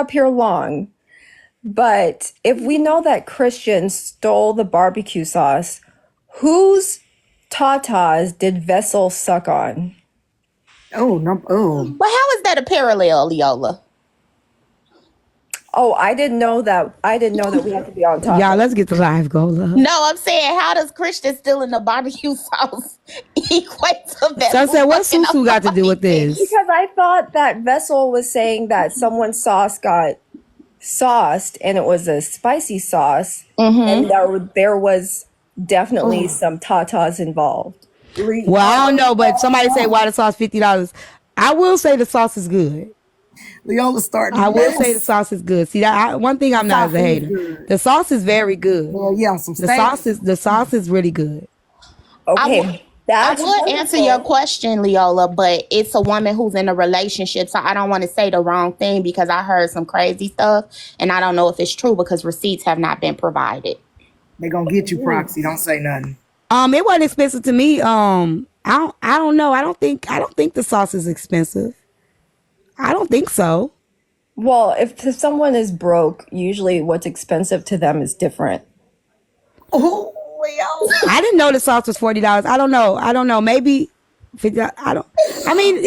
up here long. But if we know that Christian stole the barbecue sauce, whose tatas did Vessel suck on? Oh, no. Oh. But how is that a parallel, Leola? Oh, I didn't know that. I didn't know that we had to be on top. Y'all, let's get the live goal up. No, I'm saying, how does Christian stealing the barbecue sauce equate to that? Sunset, what Susu got to do with this? Because I thought that Vessel was saying that someone's sauce got sauced and it was a spicy sauce, and there was definitely some tatas involved. Well, I don't know, but somebody say why the sauce $50. I will say the sauce is good. Leola started. I will say the sauce is good. See, one thing I'm not as a hater. The sauce is very good. Well, yeah, some the sauce is really good. Okay. I would answer your question, Leola, but it's a woman who's in a relationship, so I don't want to say the wrong thing because I heard some crazy stuff, and I don't know if it's true because receipts have not been provided. They're gonna get you, Proxy. Don't say nothing. It wasn't expensive to me. I don't know. I don't think the sauce is expensive. I don't think so. Well, if someone is broke, usually what's expensive to them is different. Oh, I didn't know the sauce was $40. I don't know. Maybe $50. I mean,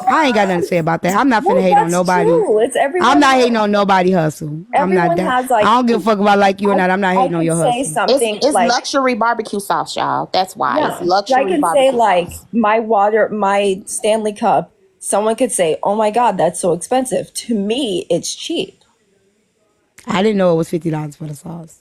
I ain't got nothing to say about that. I'm not finna hate on nobody. True. It's everyone. I'm not hating on nobody hustle. I'm not that. I don't give a fuck about like you or not. I'm not hating on your hustle. It's like luxury barbecue sauce, y'all. That's why it's luxury. I can say like my Stanley Cup. Someone could say, "Oh my God, that's so expensive." To me, it's cheap. I didn't know it was $50 for the sauce.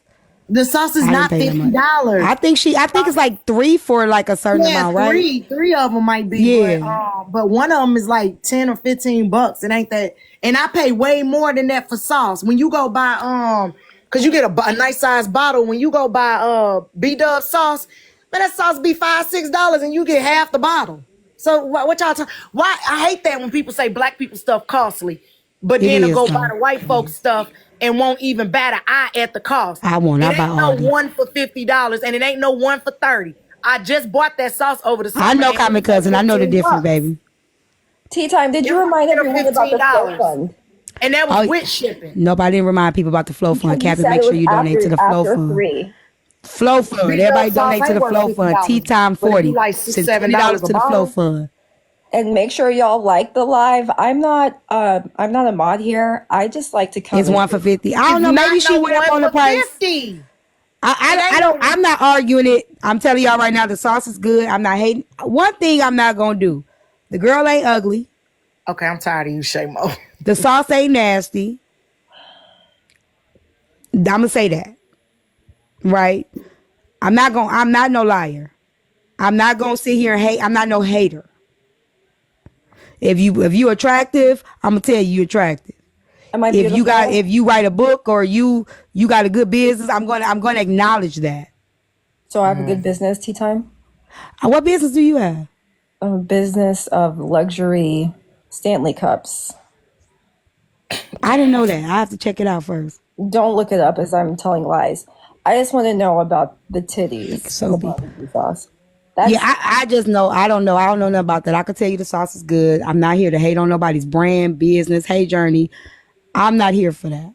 The sauce is not $50. I think it's like 3 for like a certain amount, right? Three of them might be. Yeah. But one of them is like $10 or $15. It ain't that. And I pay way more than that for sauce. When you go buy because you get a nice size bottle. When you go buy B-Dub sauce, man, that sauce be $5, $6 and you get half the bottle. So what y'all talking? Why I hate that when people say black people stuff costly, but then they'll go buy the white folks stuff and won't even bat an eye at the cost. I buy all no one for $50 and it ain't no one for $30. I just bought that sauce over the summer. I know, Common Cousin. I know the difference, baby. Tea Time. Did you remind everyone about the Flow Fund? And that was with shipping. Nobody didn't remind people about the Flow Fund. Captain, make sure you donate to the Flow Fund. Flow Fund. Everybody donate to the Flow Fund. Tea Time 40. Like $7 to the Flow Fund. And make sure y'all like the live. I'm not a mod here. I just like to come. It's 1 for 50. I don't know. Maybe she went up on the price. 50. I'm not arguing it. I'm telling y'all right now, the sauce is good. I'm not hating. One thing I'm not gonna do. The girl ain't ugly. Okay, I'm tired of you, Shaymo. The sauce ain't nasty. I'm gonna say that. Right? I'm not no liar. I'm not gonna sit here and hate. I'm not no hater. If you attractive, I'm gonna tell you attractive. If you write a book or you got a good business, I'm gonna acknowledge that. So I have a good business, Tea Time. What business do you have? A business of luxury Stanley cups. I didn't know that. I have to check it out first. Don't look it up as I'm telling lies. I just want to know about the titties. So the barbecue sauce. I just know. I don't know nothing about that. I can tell you the sauce is good. I'm not here to hate on nobody's brand, business, hey journey. I'm not here for that.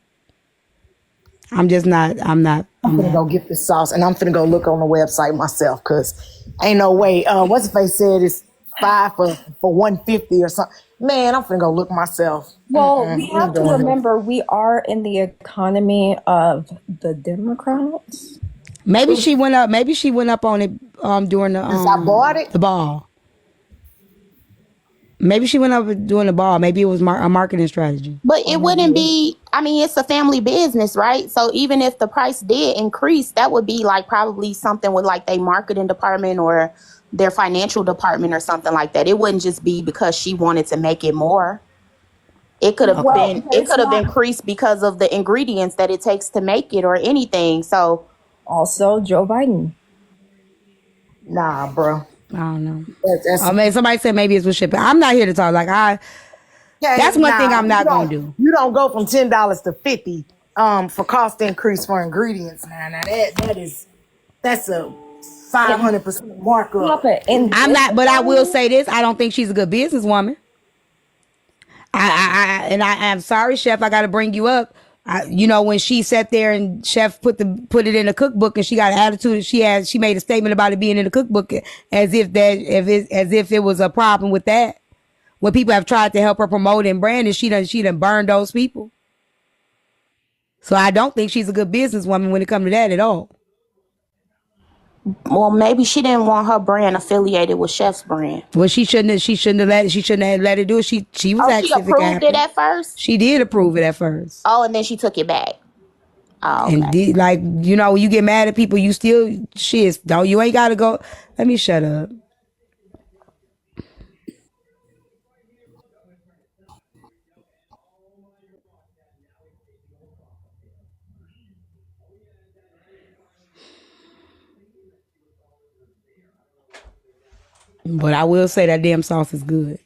I'm just not. I'm gonna go get this sauce and I'm gonna go look on the website myself because ain't no way. What's the face said it's 5 for $150 or something. Man, I'm gonna go look myself. Well, we have to remember we are in the economy of the Democrats. Maybe she went up. Maybe she went up on it during the. I bought it. The ball. Maybe she went up doing the ball. Maybe it was a marketing strategy. But it wouldn't be. I mean, it's a family business, right? So even if the price did increase, that would be like probably something with like their marketing department or their financial department or something like that. It wouldn't just be because she wanted to make it more. It could have been. It could have increased because of the ingredients that it takes to make it or anything. So. Also, Joe Biden. Nah, bro. I don't know. I mean, somebody said maybe it's with shipping. I'm not here to talk. Like that's one thing I'm not gonna do. You don't go from $10 to $50 for cost increase for ingredients. Now that's a 500% markup. I'm not, but I will say this: I don't think she's a good businesswoman. I'm sorry, Chef. I got to bring you up. When she sat there and Chef put it in a cookbook, and she got an attitude. She made a statement about it being in the cookbook, as if it was a problem with that. When people have tried to help her promote and brand, and she done burned those people. So I don't think she's a good businesswoman when it comes to that at all. Well, maybe she didn't want her brand affiliated with Chef's brand. Well, she shouldn't have let it do it. She was Oh, she actually approved it at first? She did approve it at first. Oh, and then she took it back. Oh, okay. And when you get mad at people, you still you ain't gotta go. Let me shut up. But I will say that damn sauce is good.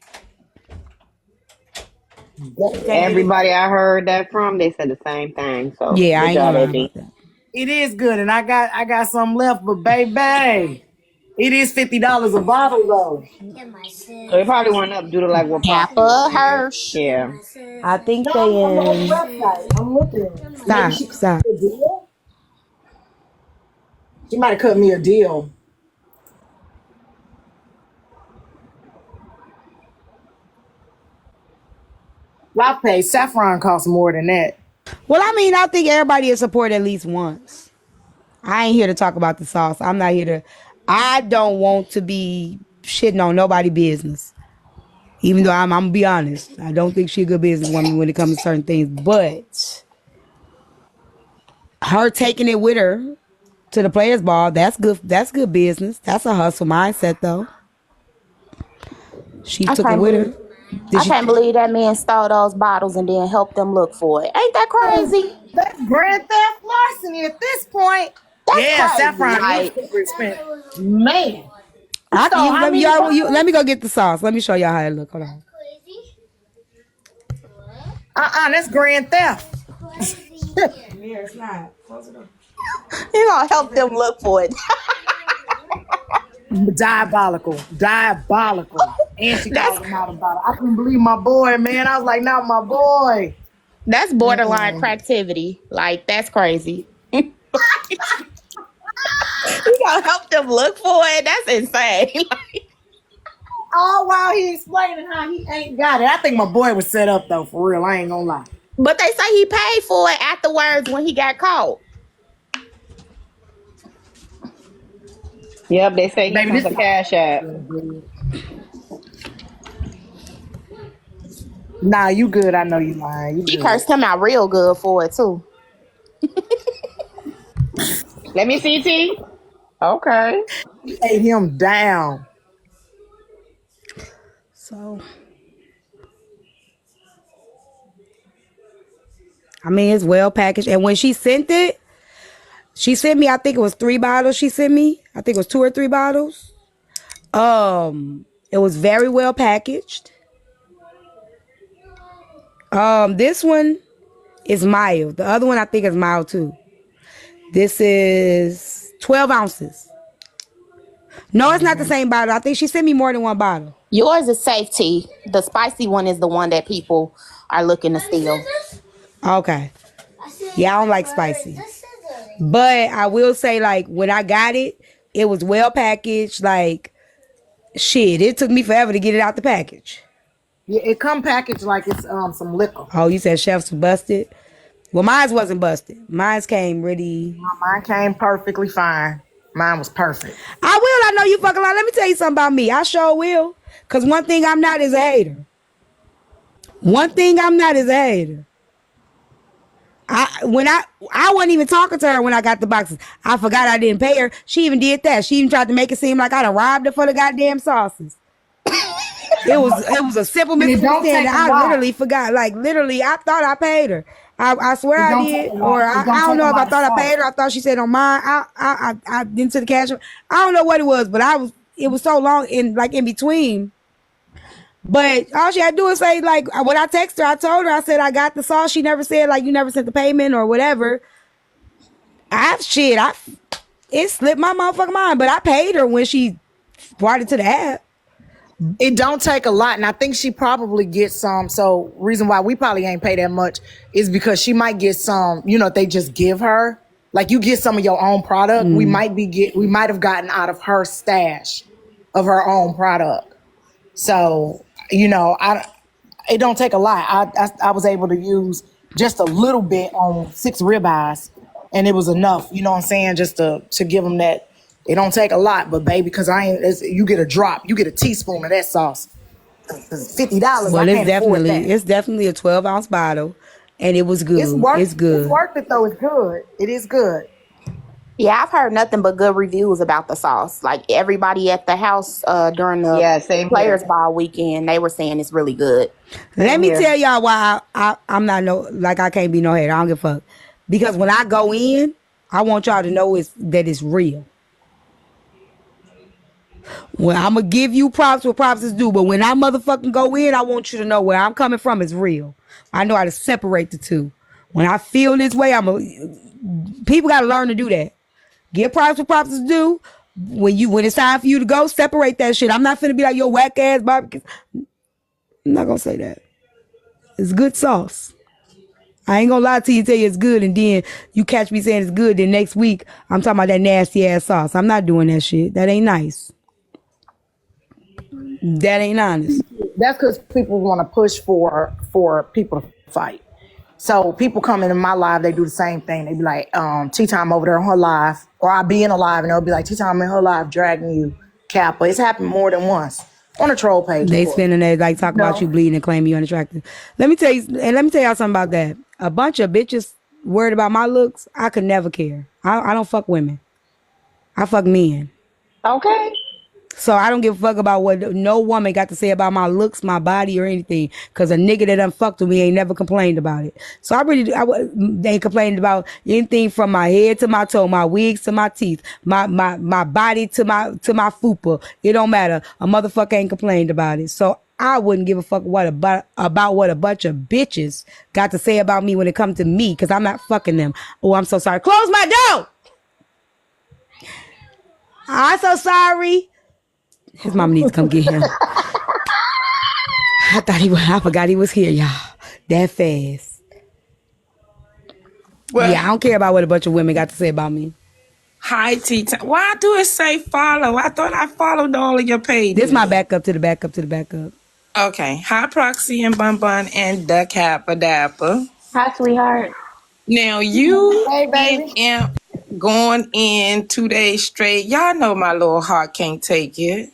Everybody I heard that from, they said the same thing. So yeah, I ain't gonna lie AD. about that. It is good, and I got some left, but baby, it is $50 a bottle though. So it probably went up due to like what Pop Kappa was saying. Hirsch. Yeah. I think No, they I'm on the website. I'm looking. Maybe she stop. cut me a deal. She might have cut me a deal. Latte saffron costs more than that. Well, I mean, I think everybody is supported at least once. I ain't here to talk about the sauce. I'm not here to. I don't want to be shitting on nobody's business. Even though I'm gonna be honest, I don't think she's a good businesswoman when it comes to certain things. But her taking it with her to the players' ball, that's good. That's good business. That's a hustle mindset, though. She took it with her. I can't believe that man stole those bottles and then helped them look for it. Ain't that crazy? That's grand theft larceny at this point. That's Yeah, crazy. saffron Like, is super expensive. Man. Let me go get the sauce. Let me show y'all how it look. Hold on. That's grand theft. Yeah, it's not. you gonna help them look for it. Diabolical. And she called him out about it. I couldn't believe my boy, man. I was like, not my boy. That's borderline cracktivity. Like, that's crazy. You gonna help them look for it? That's insane. All while he explaining how he ain't got it. I think my boy was set up though, for real. I ain't gonna lie. But they say he paid for it afterwards when he got caught. Yep, they say he Baby, sent this the cash app. Nah, you good. I know you lying. You He good. cursed him out real good for it too. Let me see, T. Okay. He ate him down. So, I mean, it's well packaged. And when she sent me, I think it was 3 bottles she sent me. I think it was 2 or 3 bottles. It was very well packaged. This one is mild. The other one I think is mild too. This is 12 ounces. No, it's not the same bottle. I think she sent me more than 1 bottle. Yours is safety. The spicy one is the one that people are looking to steal. Okay. Yeah, I don't like spicy. But I will say, like, when I got it, it was well packaged. Like, shit, it took me forever to get it out the package. Yeah, it come packaged like it's some liquor. Oh, you said Chef's was busted? Well, mine wasn't busted. Mine came really... Mine came perfectly fine. Mine was perfect. I know you fucking lie. Let me tell you something about me. I sure will. Because one thing I'm not is a hater. I wasn't even talking to her when I got the boxes. I forgot I didn't pay her. She even did that. She even tried to make it seem like I done robbed her for the goddamn sauces. It was a simple misunderstanding. I literally forgot. Like, literally, I thought I paid her. I swear I did. Or I don't know if I thought I paid her. I thought she said on mine. I into the cash. I don't know what it was, but it was so long in between. But all she had to do is say, like, when I texted her, I told her, I said, I got the sauce. She never said, like, you never sent the payment or whatever. It slipped my motherfucking mind, but I paid her when she brought it to the app. It don't take a lot, and I think she probably gets some. So reason why we probably ain't pay that much is because she might get some. You know, if they just give her, like you get some of your own product. We might have gotten out of her stash of her own product. So you know, it don't take a lot. I was able to use just a little bit on 6 ribeyes, and it was enough. You know what I'm saying? Just to give them that. It don't take a lot, but baby, because you get a drop, you get a teaspoon of that sauce. $50, Well, I can't afford that. it's definitely a 12-ounce bottle, and it was good. It's good. It's worth it though. It's good. It is good. Yeah, I've heard nothing but good reviews about the sauce. Like everybody at the house during the Yeah, same Players here. Ball weekend, they were saying it's really good. Let me here. tell y'all why I'm not I can't be no hater. I don't give a fuck. Because when I go in, I want y'all to know that it's real. Well, I'm gonna give you props where props is due, but when I motherfucking go in, I want you to know where I'm coming from is real. I know how to separate the two. When I feel this way, people gotta learn to do that. Give props where props is due. When it's time for you to go, separate that shit. I'm not finna be like your whack ass barbecue. I'm not gonna say that. It's good sauce. I ain't gonna lie to you, tell you it's good, and then you catch me saying it's good, then next week I'm talking about that nasty ass sauce. I'm not doing that shit. That ain't nice. That ain't honest. That's because people want to push for people to fight. So people come into my live, they do the same thing. They be like, Tea Time over there on her live, or I'll be in a live and they'll be like, Tea Time in her live dragging you, Kappa. It's happened more than once on a troll page. They spending that like talk about you bleeding and claim you unattractive. Let me tell y'all something about that. A bunch of bitches worried about my looks. I could never care. I don't fuck women. I fuck men. Okay. So I don't give a fuck about what no woman got to say about my looks, my body, or anything. Cause a nigga that done fucked with me ain't never complained about it. So they ain't complained about anything from my head to my toe, my wigs to my teeth, my body to my fupa. It don't matter. A motherfucker ain't complained about it. So I wouldn't give a fuck about what a bunch of bitches got to say about me when it comes to me. Cause I'm not fucking them. Oh, I'm so sorry. Close my door. I'm so sorry. His mama needs to come get him. I forgot he was here, y'all. That fast. Well, Yeah, I don't care about what a bunch of women got to say about me. hi, T-Time. Why do it say follow? I thought I followed all of your pages. This is my backup to the backup to the backup. Okay. Hi, Proxy and Bun Bun and the Kappa Dapper. Hi, sweetheart. Now, you Hey, and baby. Imp going in 2 days straight. Y'all know my little heart can't take it.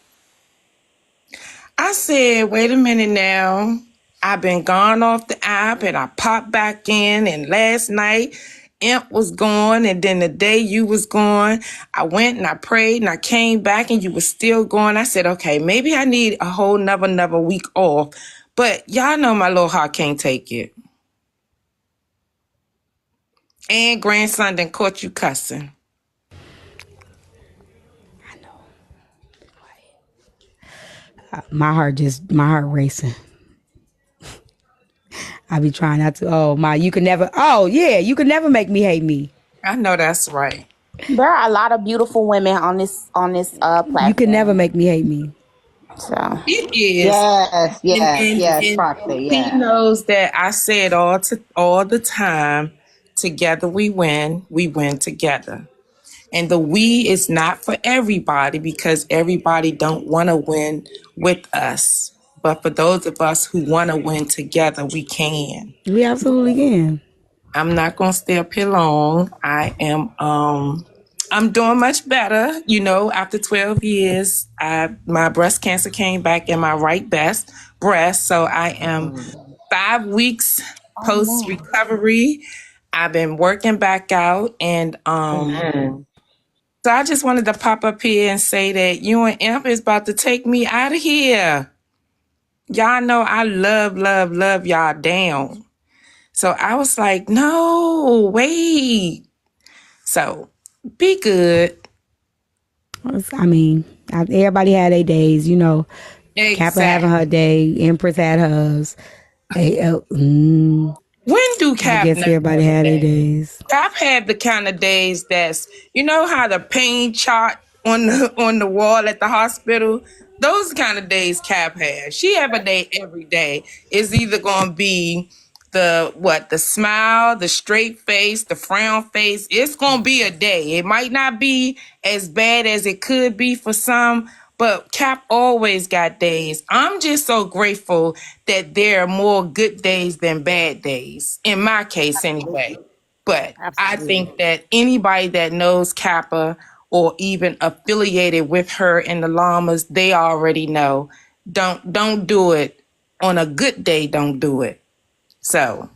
I said, wait a minute now. I've been gone off the app and I popped back in, and last night Imp was gone, and then the day you was gone, I went and I prayed and I came back and you was still gone. I said, okay, maybe I need a whole another week off. But y'all know my little heart can't take it. And grandson done caught you cussing. My heart racing. I be trying not to. You can never make me hate me. I know that's right. There are a lot of beautiful women on this platform. You can never make me hate me. So It is. Yes, Proxy, He yeah. knows that I say it all the time. Together we win together. And the we is not for everybody, because everybody don't want to win with us. But for those of us who want to win together, we can. We absolutely can. I'm not going to stay up here long. I'm doing much better. You know, after 12 years, my breast cancer came back in my right breast. So I am 5 weeks post recovery. I've been working back out, and so I just wanted to pop up here and say that you and Imp is about to take me out of here. Y'all know I love y'all down. So I was like, no, wait. So be good. I mean, everybody had their days, you know. Kappa having her day, Empress had hers. When do Cap? I guess everybody had their days. Cap had the kind of days that's, you know how the pain chart on the wall at the hospital, Those kind of days Cap has. She have a day every day. It's either gonna be the smile, the straight face, the frown face. It's gonna be a day. It might not be as bad as it could be for some, but Cap always got days. I'm just so grateful that there are more good days than bad days, in my case anyway. But I Absolutely. think that anybody that knows Kappa or even affiliated with her in the llamas, they already know. Don't do it on a good day. Don't do it. So,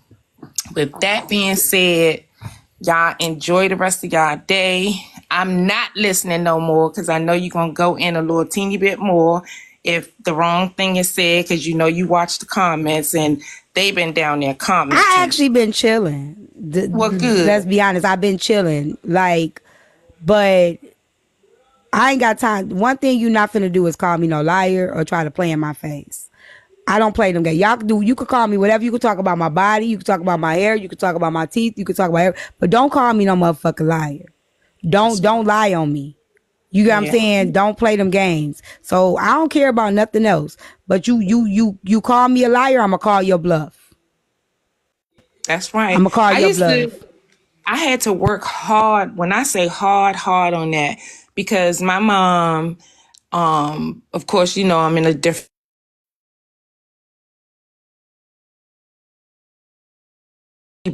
with that being said, y'all enjoy the rest of y'all day. I'm not listening no more because I know you're gonna go in a little teeny bit more if the wrong thing is said, because you know you watch the comments and they've been down there commenting. I actually been chilling. Well, good. Let's be honest, I've been chilling. Like, but I ain't got time. One thing you not finna do is call me no liar or try to play in my face. I don't play them games. Y'all can do. You can call me whatever. You can talk about my body. You can talk about my hair. You can talk about my teeth. You can talk about everything. But don't call me no motherfucking liar. Don't lie on me. You get what I'm saying? Don't play them games. So I don't care about nothing else. But you call me a liar, I'ma call your bluff. That's right. I'ma call your bluff. I had to work hard. When I say hard on that, because my mom, of course, you know, I'm in a different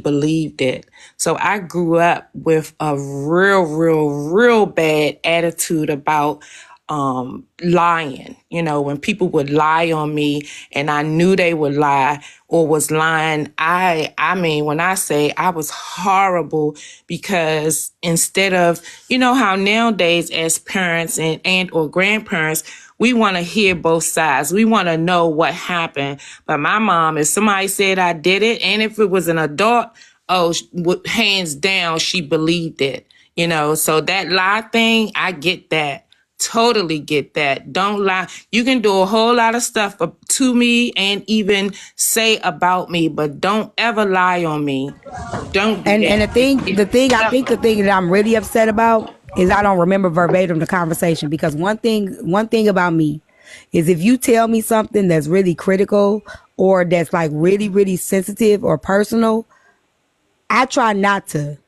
believed it. So I grew up with a real bad attitude about lying. You know, when people would lie on me and I knew they would lie or was lying, I mean, when I say I was horrible, because instead of, you know how nowadays as parents and or grandparents, we want to hear both sides. We want to know what happened. But my mom, if somebody said I did it, and if it was an adult, oh, hands down, she believed it. You know, so that lie thing, I get that. Totally get that. Don't lie. You can do a whole lot of stuff to me and even say about me, but don't ever lie on me. Don't do And that. the thing that I'm really upset about is I don't remember verbatim the conversation, because one thing about me is if you tell me something that's really critical or that's like really sensitive or personal, I try not to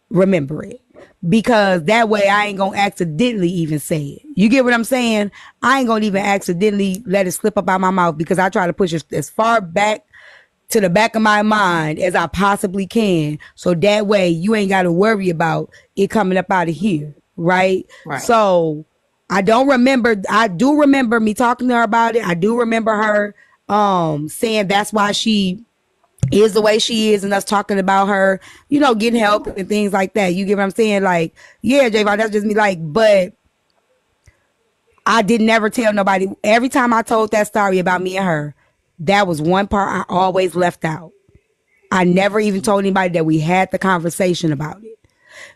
remember it, because that way I ain't gonna accidentally even say it. You get what I'm saying? I ain't gonna even accidentally let it slip up out my mouth, because I try to push it as far back to the back of my mind as I possibly can, so that way you ain't got to worry about it coming up out of here, right? So I do remember me talking to her about it. I do remember her saying that's why she is the way she is, and us talking about her, you know, getting help and things like that. You get what I'm saying? Like, yeah, Javon, that's just me. Like, but I did never tell nobody. Every time I told that story about me and her, that was one part I always left out. I never even told anybody that we had the conversation about it.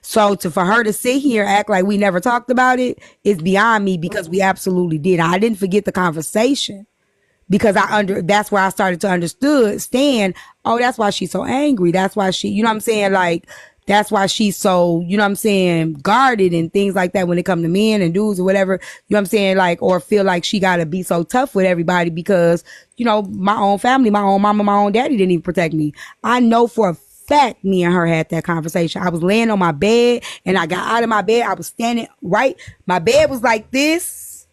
So for her to sit here and act like we never talked about it is beyond me, because we absolutely did. I didn't forget the conversation, because that's where I started to understand, oh, that's why she's so angry. That's why she, you know what I'm saying? Like, that's why she's so, you know what I'm saying, guarded and things like that when it comes to men and dudes or whatever, you know what I'm saying? Like, or feel like she got to be so tough with everybody because, you know, my own family, my own mama, my own daddy didn't even protect me. I know for a fact me and her had that conversation. I was laying on my bed and I got out of my bed. I was standing right. My bed was like this.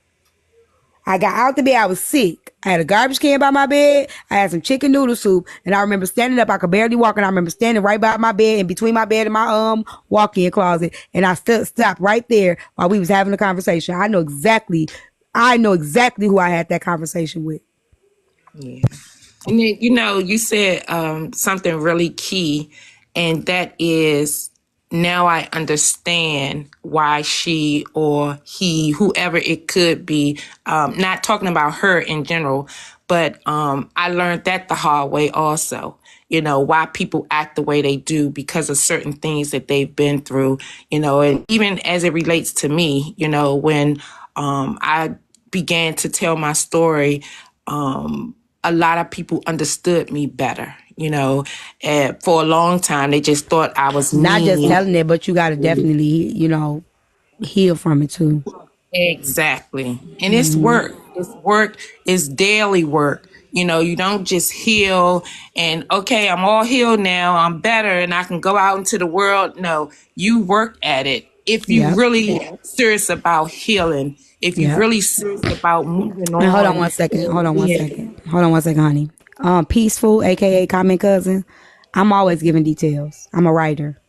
I got out the bed. I was sick. I had a garbage can by my bed. I had some chicken noodle soup. And I remember standing up. I could barely walk. And I remember standing right by my bed, in between my bed and my walk-in closet. And I stopped right there while we was having a conversation. I know exactly who I had that conversation with. Yeah. And then, you know, you said something really key, and that is, now I understand why she or he, whoever it could be, not talking about her in general, but I learned that the hard way also. You know, why people act the way they do because of certain things that they've been through, you know, and even as it relates to me, you know, when I began to tell my story, a lot of people understood me better. You know, for a long time, they just thought I was not mean. just telling it, but you got to definitely, you know, heal from it too. Exactly. And it's work. It's work, it's daily work. You know, you don't just heal and, okay, I'm all healed now, I'm better, and I can go out into the world. No, you work at it. If you Yep. really serious about healing, if you Yep. really serious about moving And hold on on. one second. Hold on one Yeah. second. Hold on one second, honey. Peaceful, aka Common Cousin. I'm always giving details. I'm a writer.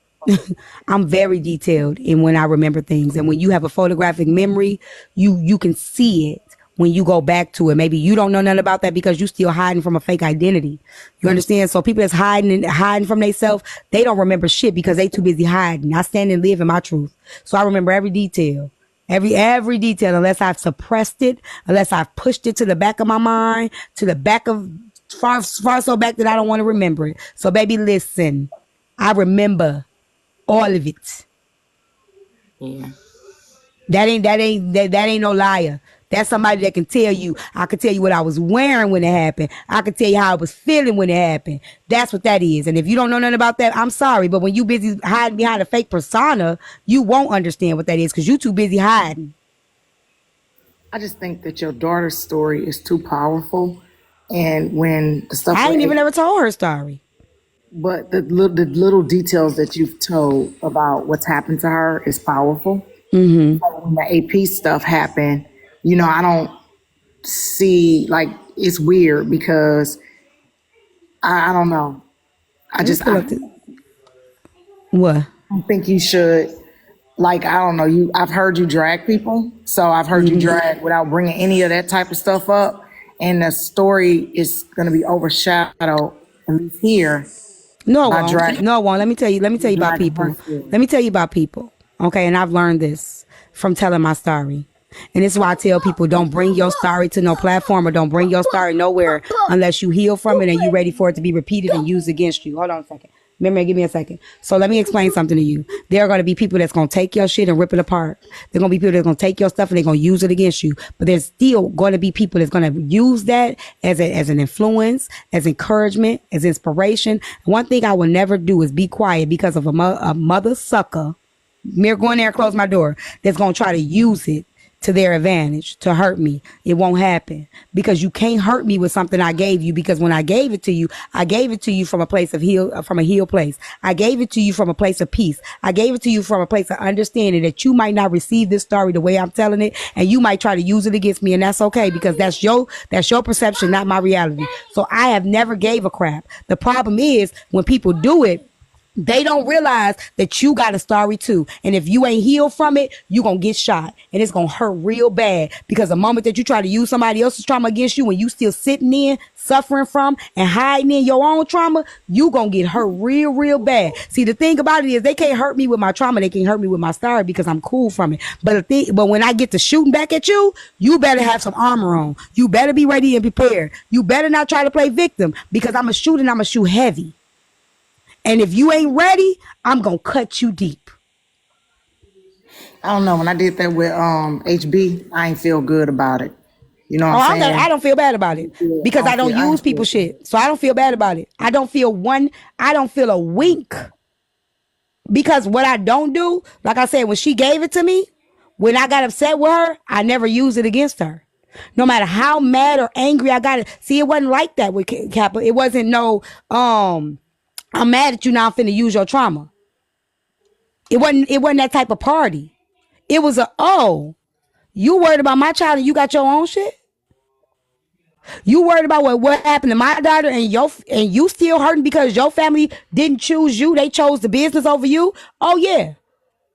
I'm very detailed in when I remember things. And when you have a photographic memory, you can see it when you go back to it. Maybe you don't know nothing about that because you still hiding from a fake identity. You understand? So people that's hiding from themselves, they don't remember shit because they too busy hiding. I stand and live in my truth. So I remember every detail. Every detail, unless I've suppressed it, unless I've pushed it to the back of my mind, to the back of far so back that I don't want to remember it. So baby, listen, I remember all of it. Yeah. That ain't no liar. That's somebody that can tell you. I could tell you what I was wearing when it happened. I could tell you how I was feeling when it happened. That's what that is. And if you don't know nothing about that, I'm sorry. But when you busy hiding behind a fake persona, you won't understand what that is because you too busy hiding. I just think that your daughter's story is too powerful, and when the stuff I ain't with even ever told her story. but the little details that you've told about what's happened to her is powerful. Mm-hmm. So when the AP stuff happened, you know, I don't see, like, it's weird because I don't know. I just Pull I up the, what? don't think you should. Like, I don't know. I've heard you drag people, so I've heard you drag without bringing any of that type of stuff up, and the story is going to be overshadowed, at least here, No, it by won't. drag. No, it won't. Let me tell you about Drag people. her story. Let me tell you about people. Okay, and I've learned this from telling my story. And this is why I tell people don't bring your story to no platform or don't bring your story nowhere unless you heal from it and you're ready for it to be repeated and used against you. Hold on a second. Remember, give me a second. So let me explain something to you. There are going to be people that's going to take your shit and rip it apart. There are going to be people that's going to take your stuff and they're going to use it against you. But there's still going to be people that's going to use that as an influence, as encouragement, as inspiration. One thing I will never do is be quiet because of a mother sucker. Mere going there and close my door. That's going to try to use it to their advantage to hurt me. It won't happen because you can't hurt me with something I gave you, because when I gave it to you from a place of from a healed place. I gave it to you from a place of peace. I gave it to you from a place of understanding that you might not receive this story the way I'm telling it, and you might try to use it against me, and that's okay because that's your perception, not my reality. So I have never gave a crap. The problem is when people do it, they don't realize that you got a story too. And if you ain't healed from it, you going to get shot. And it's going to hurt real bad because the moment that you try to use somebody else's trauma against you, when you still sitting in, suffering from, and hiding in your own trauma, you going to get hurt real bad. See, the thing about it is they can't hurt me with my trauma. They can hurt me with my story because I'm cool from it. But when I get to shooting back at you, you better have some armor on. You better be ready and prepared. You better not try to play victim because I'm a shoot and I'm a shoot heavy. And if you ain't ready, I'm going to cut you deep. I don't know. When I did that with HB, I ain't feel good about it. You know what I'm saying? I don't feel bad about it because I don't use people's shit. So I don't feel bad about it. I don't feel a wink. Because what I don't do, like I said, when she gave it to me, when I got upset with her, I never used it against her. No matter how mad or angry I got it. See, it wasn't like that with Kappa. It wasn't I'm mad at you now, I'm finna use your trauma. It wasn't that type of party. It was you worried about my child and you got your own shit? You worried about what happened to my daughter and you still hurting because your family didn't choose you, they chose the business over you? Oh yeah.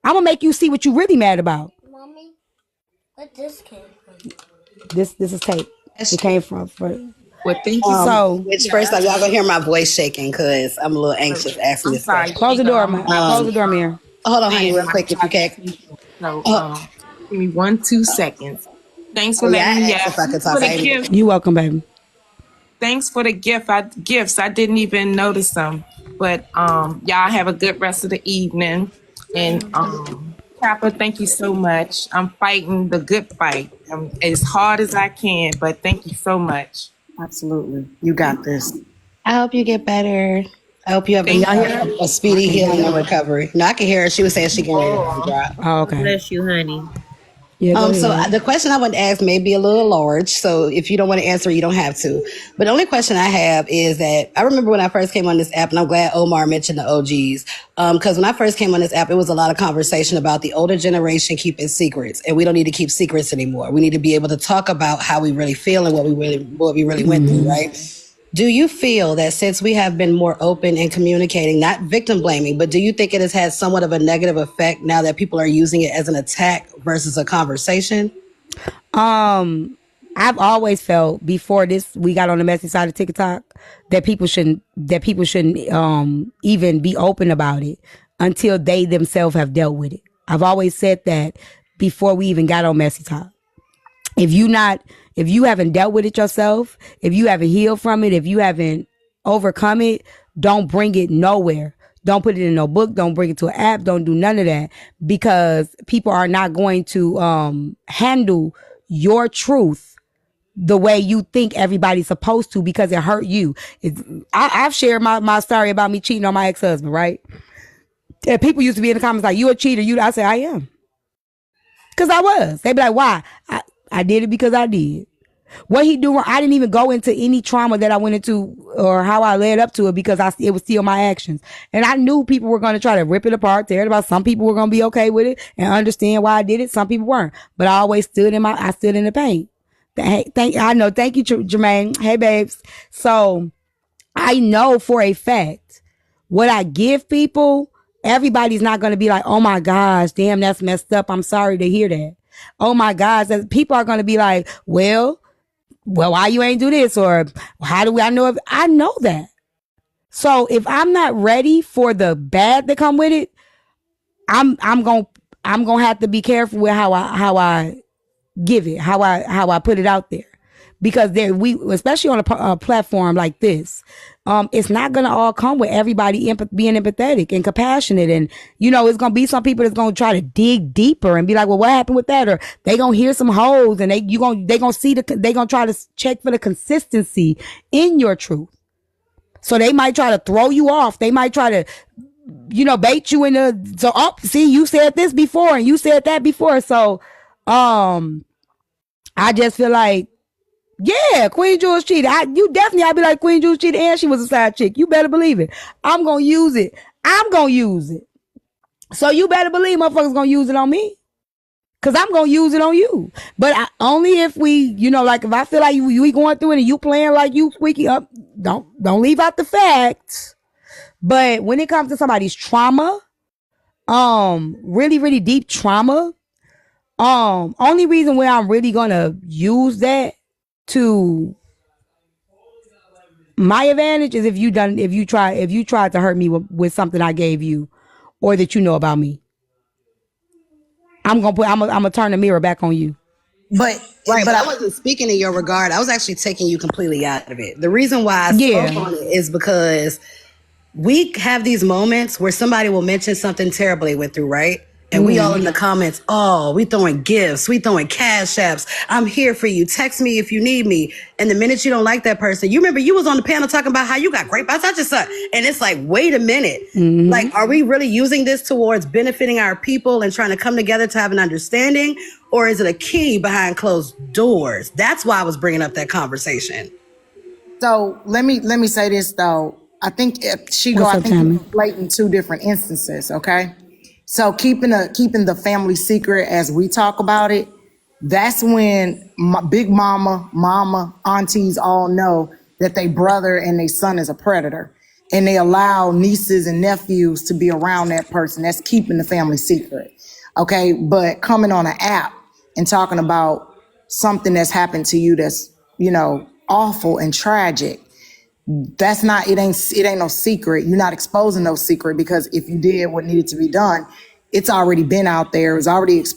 I'm gonna make you see what you really mad about. Mommy, what this came from? This is tape. It came from Well, thank you. so It's first time y'all gonna hear my voice shaking because I'm a little anxious asking I'm this sorry. question. close the door, man. Close the door, Mir. Hold on, honey, real quick, if you can. So, give me 2 seconds. Thanks for Oh, yeah, letting me. I asked if I could Thanks talk. for I the ain't- gift. You welcome, baby. Thanks for the gifts. I didn't even notice them. But y'all have a good rest of the evening. And Kappa, thank you so much. I'm fighting the good fight as hard as I can. But thank you so much. Absolutely. You got this. I hope you get better. I hope you have a speedy healing and recovery. No, I can hear her. She was saying she can read it. Drop. Oh, okay. Bless you, honey. Yeah, go So ahead. the question I want to ask may be a little large. So if you don't want to answer, you don't have to. But the only question I have is that I remember when I first came on this app, and I'm glad Omar mentioned the OGs. Because when I first came on this app, it was a lot of conversation about the older generation keeping secrets, and we don't need to keep secrets anymore. We need to be able to talk about how we really feel and what we really went through, right? Do you feel that since we have been more open in communicating, not victim blaming, but do you think it has had somewhat of a negative effect now that people are using it as an attack versus a conversation? I've always felt before this we got on the messy side of TikTok that people shouldn't even be open about it until they themselves have dealt with it. I've always said that before we even got on messy talk. If you haven't dealt with it yourself, if you haven't healed from it, if you haven't overcome it, don't bring it nowhere. Don't put it in no book. Don't bring it to an app. Don't do none of that, because people are not going to handle your truth the way you think everybody's supposed to, because it hurt you. I've shared my story about me cheating on my ex-husband, right? And people used to be in the comments like, you a cheater. I say, I am. Because I was. They be like, why? I did it because I did. What he do wrong, I didn't even go into any trauma that I went into or how I led up to it, because it was still my actions. And I knew people were going to try to rip it apart, tear it apart. Some people were going to be okay with it and understand why I did it. Some people weren't. But I always stood in the pain. Thank you, Jermaine. Hey, babes. So I know for a fact what I give people, everybody's not going to be like, oh my gosh, damn, that's messed up. I'm sorry to hear that. Oh my gosh, people are going to be like, well, why you ain't do this? Or how do I know if I know that? So if I'm not ready for the bad that come with it, I'm going to have to be careful with how I give it, how I put it out there. Because especially on a platform like this, it's not going to all come with everybody being empathetic and compassionate. And, it's going to be some people that's going to try to dig deeper and be like, well, what happened with that? Or they going to hear some holes and they going to try to check for the consistency in your truth. So they might try to throw you off. They might try to, bait you see, you said this before and you said that before. So, I just feel like, yeah, Queen Jules cheated. I'd be like, Queen Jules cheated and she was a side chick. You better believe it. I'm going to use it. So you better believe motherfuckers going to use it on me. Because I'm going to use it on you. But only if we, like if I feel like we going through it and you playing like you squeaky up, don't leave out the facts. But when it comes to somebody's trauma, really, really deep trauma, only reason where I'm really going to use that to my advantage is if you tried to hurt me with something I gave you or that you know about me. I'm gonna turn the mirror back on you. But Right, but I wasn't speaking in your regard. I was actually taking you completely out of it. The reason why I spoke on it is because we have these moments where somebody will mention something terrible they went through, right? And we all in the comments, oh, we throwing gifts, we throwing cash apps. I'm here for you. Text me if you need me. And the minute you don't like that person, you remember you was on the panel talking about how you got great by such and such. And it's like, wait a minute. Like, are we really using this towards benefiting our people and trying to come together to have an understanding? Or is it a key behind closed doors? That's why I was bringing up that conversation. So let me say this though. I think you're conflating two different instances, okay? So keeping the family secret as we talk about it, that's when big mama, aunties all know that their brother and their son is a predator. And they allow nieces and nephews to be around that person. That's keeping the family secret. Okay, but coming on an app and talking about something that's happened to you that's, awful and tragic, it ain't no secret. You're not exposing no secret, because if you did what needed to be done, it's already been out there. It's already exposed.